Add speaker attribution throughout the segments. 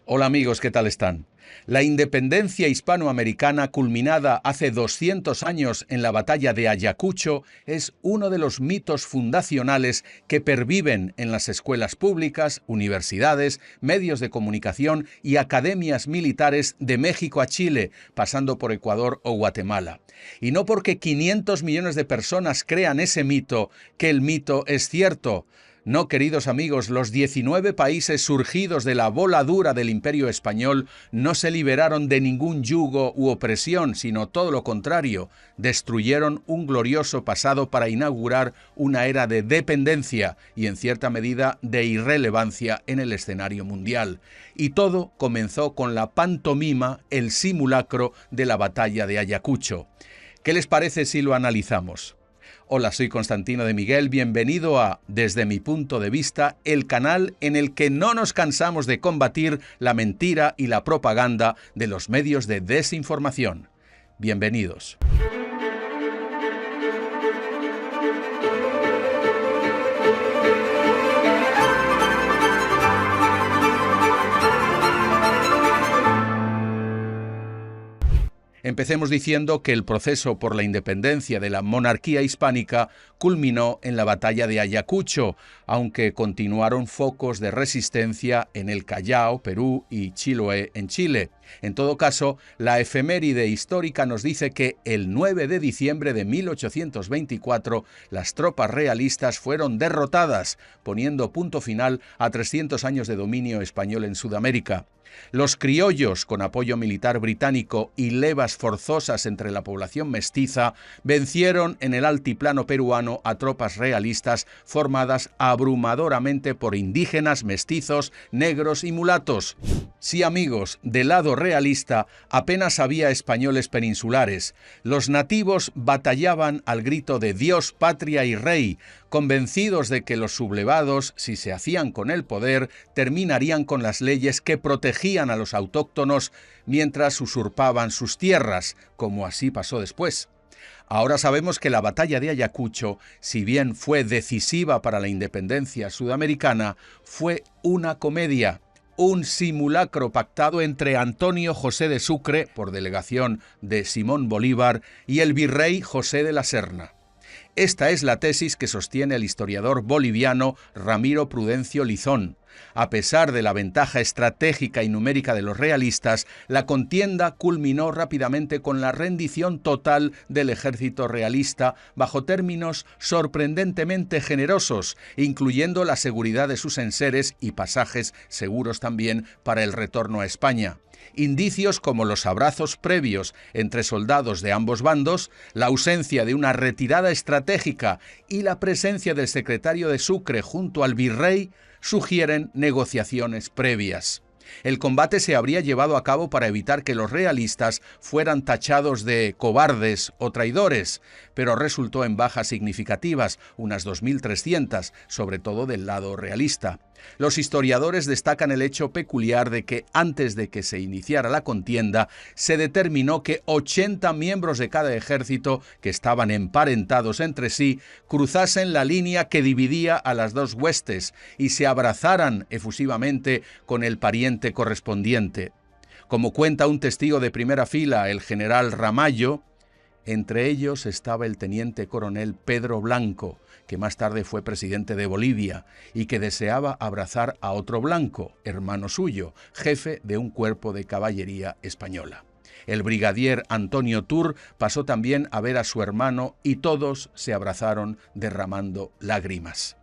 Speaker 1: Hola amigos, ¿qué tal están? La independencia hispanoamericana culminada hace 200 años en la batalla de Ayacucho es uno de los mitos fundacionales que perviven en las escuelas públicas, universidades, medios de comunicación y academias militares de México a Chile, pasando por Ecuador o Guatemala. Y no porque 500 millones de personas crean ese mito, que el mito es cierto. No, queridos amigos, los 19 países surgidos de la voladura del Imperio Español no se liberaron de ningún yugo u opresión, sino todo lo contrario, destruyeron un glorioso pasado para inaugurar una era de dependencia y, en cierta medida, de irrelevancia en el escenario mundial. Y todo comenzó con la pantomima, el simulacro de la batalla de Ayacucho. ¿Qué les parece si lo analizamos? Hola, soy Constantino de Miguel, bienvenido a Desde mi punto de vista, el canal en el que no nos cansamos de combatir la mentira y la propaganda de los medios de desinformación. Bienvenidos. Empecemos diciendo que el proceso por la independencia de la monarquía hispánica culminó en la batalla de Ayacucho, aunque continuaron focos de resistencia en el Callao, Perú, y Chiloé, en Chile. En todo caso, la efeméride histórica nos dice que el 9 de diciembre de 1824 las tropas realistas fueron derrotadas, poniendo punto final a 300 años de dominio español en Sudamérica. Los criollos, con apoyo militar británico y levas forzosas entre la población mestiza, vencieron en el altiplano peruano a tropas realistas formadas abrumadoramente por indígenas, mestizos, negros y mulatos. Sí, amigos, del lado realista apenas había españoles peninsulares. Los nativos batallaban al grito de Dios, patria y rey, convencidos de que los sublevados, si se hacían con el poder, terminarían con las leyes que protegían a los autóctonos mientras usurpaban sus tierras, como así pasó después. Ahora sabemos que la batalla de Ayacucho, si bien fue decisiva para la independencia sudamericana, fue una comedia. Un simulacro pactado entre Antonio José de Sucre, por delegación de Simón Bolívar, y el virrey José de la Serna. Esta es la tesis que sostiene el historiador boliviano Ramiro Prudencio Lizón. A pesar de la ventaja estratégica y numérica de los realistas, la contienda culminó rápidamente con la rendición total del ejército realista bajo términos sorprendentemente generosos, incluyendo la seguridad de sus enseres y pasajes seguros también para el retorno a España. Indicios como los abrazos previos entre soldados de ambos bandos, la ausencia de una retirada estratégica y la presencia del secretario de Sucre junto al virrey sugieren negociaciones previas. El combate se habría llevado a cabo para evitar que los realistas fueran tachados de cobardes o traidores, pero resultó en bajas significativas, unas 2.300, sobre todo del lado realista. Los historiadores destacan el hecho peculiar de que antes de que se iniciara la contienda, se determinó que 80 miembros de cada ejército, que estaban emparentados entre sí, cruzasen la línea que dividía a las dos huestes y se abrazaran efusivamente con el pariente correspondiente. Como cuenta un testigo de primera fila, el general Ramallo, entre ellos estaba el teniente coronel Pedro Blanco, que más tarde fue presidente de Bolivia, y que deseaba abrazar a otro Blanco, hermano suyo, jefe de un cuerpo de caballería española. El brigadier Antonio Tur pasó también a ver a su hermano y todos se abrazaron derramando lágrimas.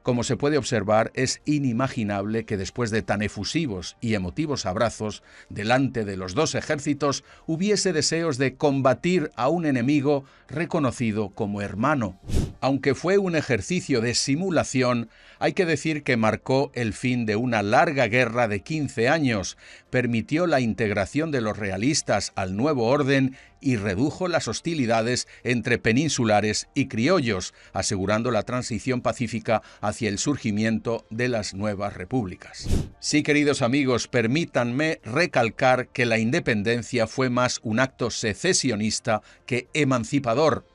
Speaker 1: Como se puede observar, es inimaginable que después de tan efusivos y emotivos abrazos, delante de los dos ejércitos, hubiese deseos de combatir a un enemigo reconocido como hermano. Aunque fue un ejercicio de simulación, hay que decir que marcó el fin de una larga guerra de 15 años, permitió la integración de los realistas al nuevo orden y redujo las hostilidades entre peninsulares y criollos, asegurando la transición pacífica hacia el surgimiento de las nuevas repúblicas. Sí, queridos amigos, permítanme recalcar que la independencia fue más un acto secesionista que emancipador.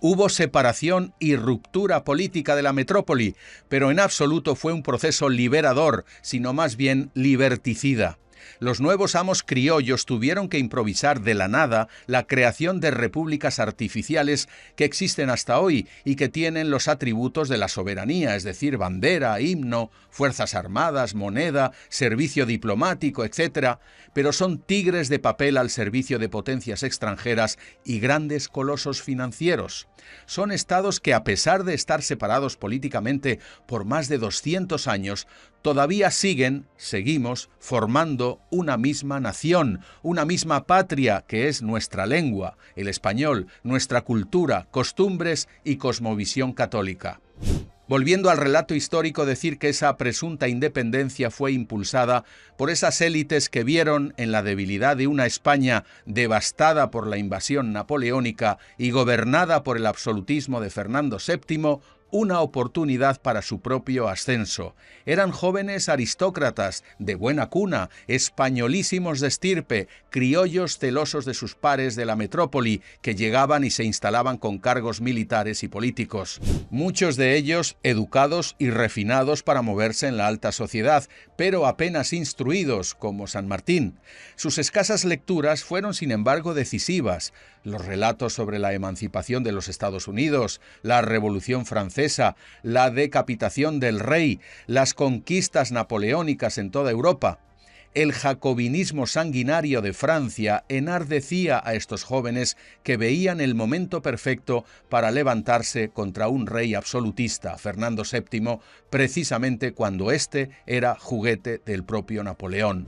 Speaker 1: Hubo separación y ruptura política de la metrópoli, pero en absoluto fue un proceso liberador, sino más bien liberticida. Los nuevos amos criollos tuvieron que improvisar de la nada la creación de repúblicas artificiales que existen hasta hoy y que tienen los atributos de la soberanía, es decir, bandera, himno, fuerzas armadas, moneda, servicio diplomático, etc., pero son tigres de papel al servicio de potencias extranjeras y grandes colosos financieros. Son estados que, a pesar de estar separados políticamente por más de 200 años, todavía seguimos formando una misma nación, una misma patria que es nuestra lengua, el español, nuestra cultura, costumbres y cosmovisión católica. Volviendo al relato histórico, decir que esa presunta independencia fue impulsada por esas élites que vieron en la debilidad de una España devastada por la invasión napoleónica y gobernada por el absolutismo de Fernando VII, una oportunidad para su propio ascenso. Eran jóvenes aristócratas de buena cuna, españolísimos de estirpe, criollos celosos de sus pares de la metrópoli, que llegaban y se instalaban con cargos militares y políticos. Muchos de ellos educados y refinados para moverse en la alta sociedad, pero apenas instruidos, como San Martín. Sus escasas lecturas fueron, sin embargo, decisivas. Los relatos sobre la emancipación de los Estados Unidos, la Revolución Francesa, la decapitación del rey, las conquistas napoleónicas en toda Europa. El jacobinismo sanguinario de Francia enardecía a estos jóvenes que veían el momento perfecto para levantarse contra un rey absolutista, Fernando VII, precisamente cuando éste era juguete del propio Napoleón.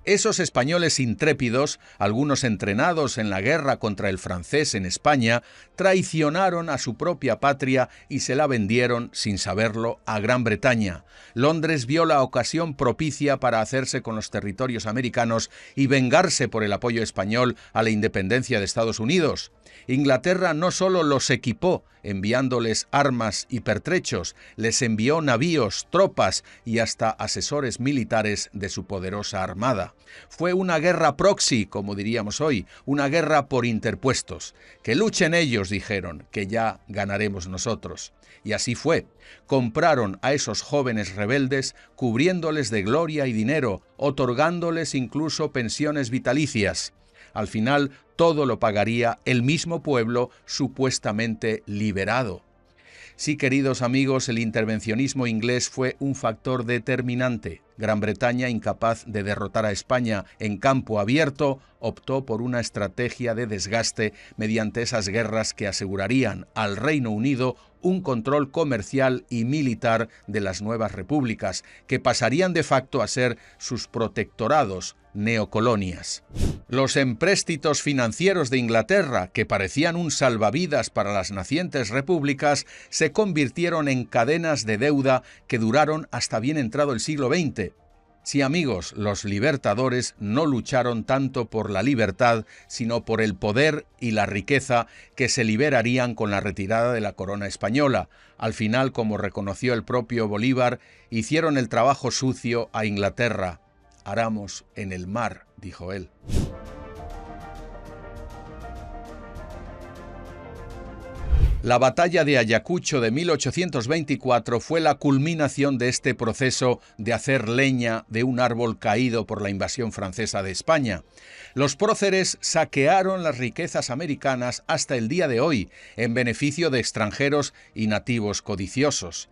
Speaker 1: Esos españoles intrépidos, algunos entrenados en la guerra contra el francés en España, traicionaron a su propia patria y se la vendieron, sin saberlo, a Gran Bretaña. Londres vio la ocasión propicia para hacerse con los territorios americanos y vengarse por el apoyo español a la independencia de Estados Unidos. Inglaterra no solo los equipó, enviándoles armas y pertrechos, les envió navíos, tropas y hasta asesores militares de su poderosa armada. Fue una guerra proxy, como diríamos hoy, una guerra por interpuestos. Que luchen ellos, dijeron, que ya ganaremos nosotros. Y así fue. Compraron a esos jóvenes rebeldes, cubriéndoles de gloria y dinero, otorgándoles incluso pensiones vitalicias. Al final, todo lo pagaría el mismo pueblo supuestamente liberado. Sí, queridos amigos, el intervencionismo inglés fue un factor determinante. Gran Bretaña, incapaz de derrotar a España en campo abierto, optó por una estrategia de desgaste mediante esas guerras que asegurarían al Reino Unido un control comercial y militar de las nuevas repúblicas, que pasarían de facto a ser sus protectorados, neocolonias. Los empréstitos financieros de Inglaterra, que parecían un salvavidas para las nacientes repúblicas, se convirtieron en cadenas de deuda que duraron hasta bien entrado el siglo XX. Sí, amigos, los libertadores no lucharon tanto por la libertad, sino por el poder y la riqueza que se liberarían con la retirada de la corona española. Al final, como reconoció el propio Bolívar, hicieron el trabajo sucio a Inglaterra. Aramos en el mar, dijo él. La batalla de Ayacucho de 1824 fue la culminación de este proceso de hacer leña de un árbol caído por la invasión francesa de España. Los próceres saquearon las riquezas americanas hasta el día de hoy, en beneficio de extranjeros y nativos codiciosos.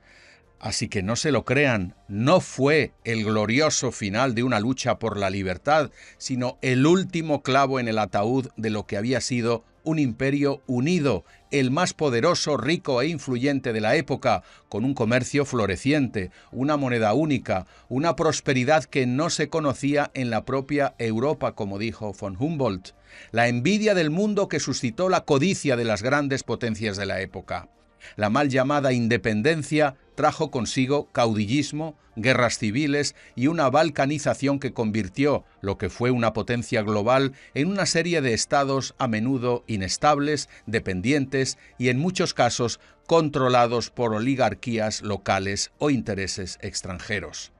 Speaker 1: Así que no se lo crean, no fue el glorioso final de una lucha por la libertad, sino el último clavo en el ataúd de lo que había sido un imperio unido, el más poderoso, rico e influyente de la época, con un comercio floreciente, una moneda única, una prosperidad que no se conocía en la propia Europa, como dijo von Humboldt, la envidia del mundo que suscitó la codicia de las grandes potencias de la época. La mal llamada independencia trajo consigo caudillismo, guerras civiles y una balcanización que convirtió lo que fue una potencia global en una serie de estados a menudo inestables, dependientes y en muchos casos controlados por oligarquías locales o intereses extranjeros.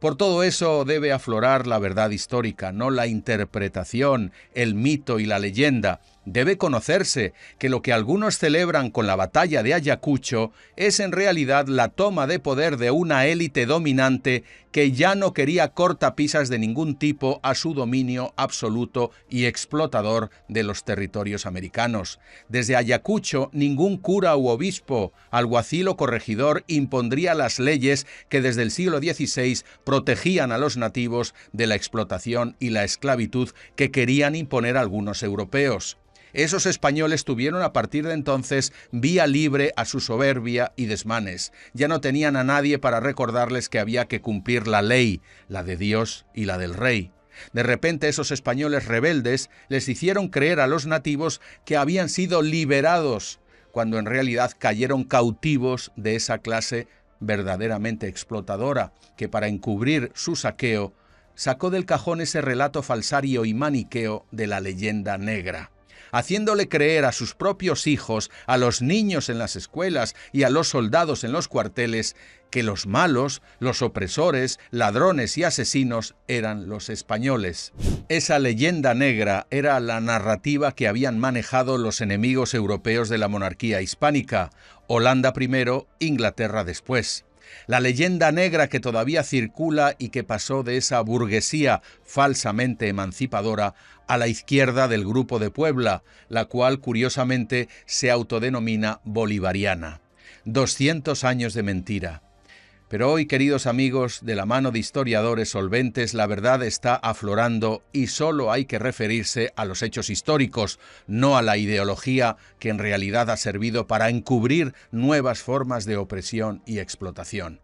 Speaker 1: Por todo eso debe aflorar la verdad histórica, no la interpretación, el mito y la leyenda. Debe conocerse que lo que algunos celebran con la batalla de Ayacucho es en realidad la toma de poder de una élite dominante que ya no quería cortapisas de ningún tipo a su dominio absoluto y explotador de los territorios americanos. Desde Ayacucho, ningún cura u obispo, alguacil o corregidor impondría las leyes que desde el siglo XVI protegían a los nativos de la explotación y la esclavitud que querían imponer algunos europeos. Esos españoles tuvieron a partir de entonces vía libre a su soberbia y desmanes. Ya no tenían a nadie para recordarles que había que cumplir la ley, la de Dios y la del rey. De repente esos españoles rebeldes les hicieron creer a los nativos que habían sido liberados, cuando en realidad cayeron cautivos de esa clase verdaderamente explotadora, que para encubrir su saqueo sacó del cajón ese relato falsario y maniqueo de la leyenda negra, haciéndole creer a sus propios hijos, a los niños en las escuelas y a los soldados en los cuarteles, que los malos, los opresores, ladrones y asesinos eran los españoles. Esa leyenda negra era la narrativa que habían manejado los enemigos europeos de la monarquía hispánica, Holanda primero, Inglaterra después. La leyenda negra que todavía circula y que pasó de esa burguesía falsamente emancipadora a la izquierda del Grupo de Puebla, la cual curiosamente se autodenomina bolivariana. 200 años de mentira. Pero hoy, queridos amigos, de la mano de historiadores solventes, la verdad está aflorando y solo hay que referirse a los hechos históricos, no a la ideología que en realidad ha servido para encubrir nuevas formas de opresión y explotación.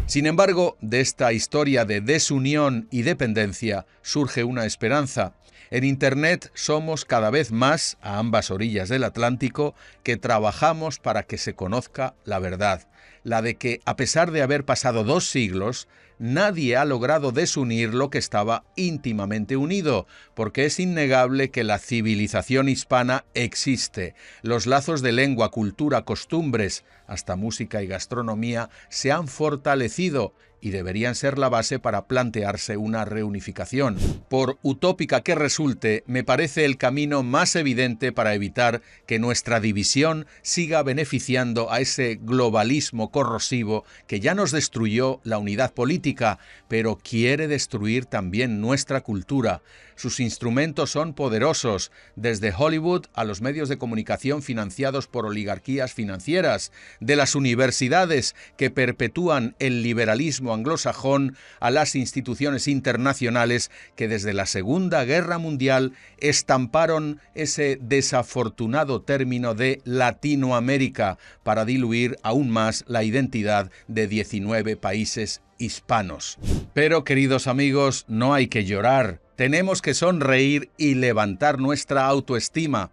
Speaker 1: Sin embargo, de esta historia de desunión y dependencia surge una esperanza. En Internet somos cada vez más, a ambas orillas del Atlántico, que trabajamos para que se conozca la verdad, la de que, a pesar de haber pasado 2 siglos, nadie ha logrado desunir lo que estaba íntimamente unido, porque es innegable que la civilización hispana existe. Los lazos de lengua, cultura, costumbres, hasta música y gastronomía, se han fortalecido y deberían ser la base para plantearse una reunificación. Por utópica que resulte, me parece el camino más evidente para evitar que nuestra división siga beneficiando a ese globalismo corrosivo que ya nos destruyó la unidad política, pero quiere destruir también nuestra cultura. Sus instrumentos son poderosos, desde Hollywood a los medios de comunicación financiados por oligarquías financieras, de las universidades que perpetúan el liberalismo anglosajón a las instituciones internacionales que desde la Segunda Guerra Mundial estamparon ese desafortunado término de Latinoamérica para diluir aún más la identidad de 19 países hispanos. Pero, queridos amigos, no hay que llorar. Tenemos que sonreír y levantar nuestra autoestima.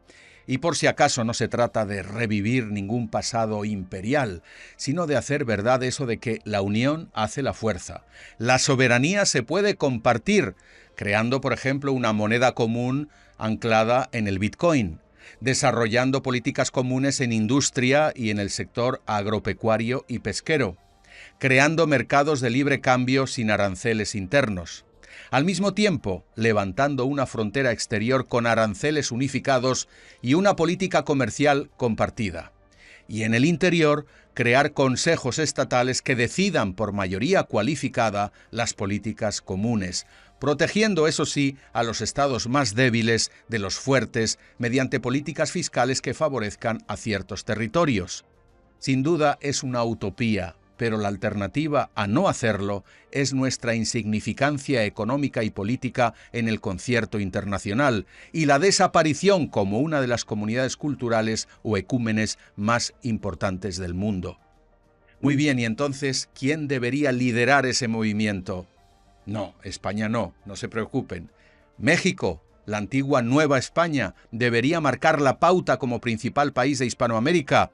Speaker 1: Y por si acaso no se trata de revivir ningún pasado imperial, sino de hacer verdad eso de que la unión hace la fuerza. La soberanía se puede compartir, creando, por ejemplo, una moneda común anclada en el Bitcoin, desarrollando políticas comunes en industria y en el sector agropecuario y pesquero, creando mercados de libre cambio sin aranceles internos. Al mismo tiempo, levantando una frontera exterior con aranceles unificados y una política comercial compartida. Y en el interior, crear consejos estatales que decidan por mayoría cualificada las políticas comunes, protegiendo, eso sí, a los estados más débiles de los fuertes mediante políticas fiscales que favorezcan a ciertos territorios. Sin duda es una utopía, pero la alternativa a no hacerlo es nuestra insignificancia económica y política en el concierto internacional y la desaparición como una de las comunidades culturales o ecúmenes más importantes del mundo. Muy bien, y entonces, ¿quién debería liderar ese movimiento? No, España no se preocupen. México, la antigua Nueva España, debería marcar la pauta como principal país de Hispanoamérica.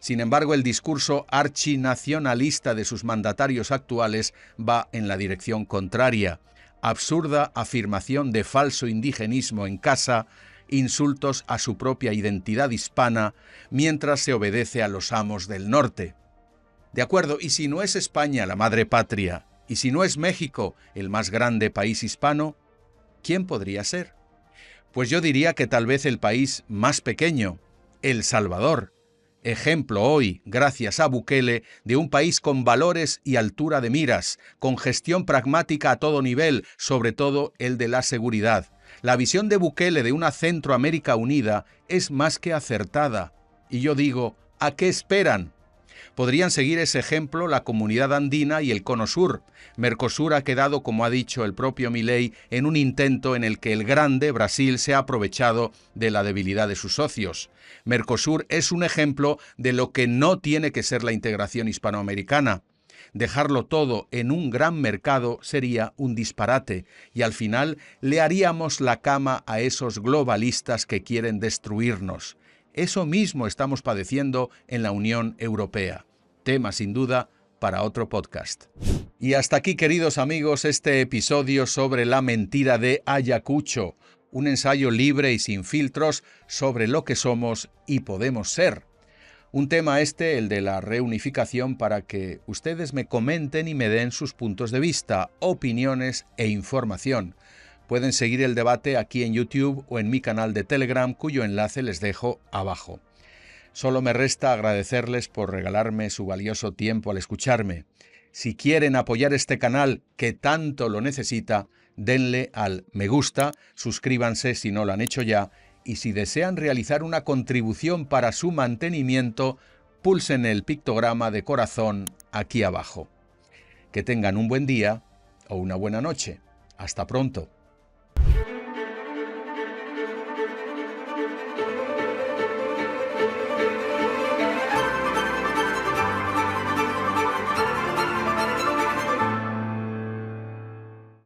Speaker 1: Sin embargo, el discurso archinacionalista de sus mandatarios actuales va en la dirección contraria. Absurda afirmación de falso indigenismo en casa, insultos a su propia identidad hispana, mientras se obedece a los amos del norte. De acuerdo, y si no es España la madre patria, Y si no es México el más grande país hispano, ¿quién podría ser? Pues yo diría que tal vez el país más pequeño, El Salvador. Ejemplo hoy, gracias a Bukele, de un país con valores y altura de miras, con gestión pragmática a todo nivel, sobre todo el de la seguridad. La visión de Bukele de una Centroamérica unida es más que acertada. Y yo digo, ¿a qué esperan? Podrían seguir ese ejemplo la Comunidad Andina y el Cono Sur. Mercosur ha quedado, como ha dicho el propio Milei, en un intento en el que el grande, Brasil, se ha aprovechado de la debilidad de sus socios. Mercosur es un ejemplo de lo que no tiene que ser la integración hispanoamericana. Dejarlo todo en un gran mercado sería un disparate y al final le haríamos la cama a esos globalistas que quieren destruirnos. Eso mismo estamos padeciendo en la Unión Europea. Tema sin duda para otro podcast. Y hasta aquí, queridos amigos, este episodio sobre la mentira de Ayacucho, un ensayo libre y sin filtros sobre lo que somos y podemos ser. Un tema el de la reunificación, para que ustedes me comenten y me den sus puntos de vista, opiniones e información. Pueden seguir el debate aquí en YouTube o en mi canal de Telegram, cuyo enlace les dejo abajo. Solo me resta agradecerles por regalarme su valioso tiempo al escucharme. Si quieren apoyar este canal, que tanto lo necesita, denle al me gusta, suscríbanse si no lo han hecho ya, y si desean realizar una contribución para su mantenimiento, pulsen el pictograma de corazón aquí abajo. Que tengan un buen día o una buena noche. Hasta pronto.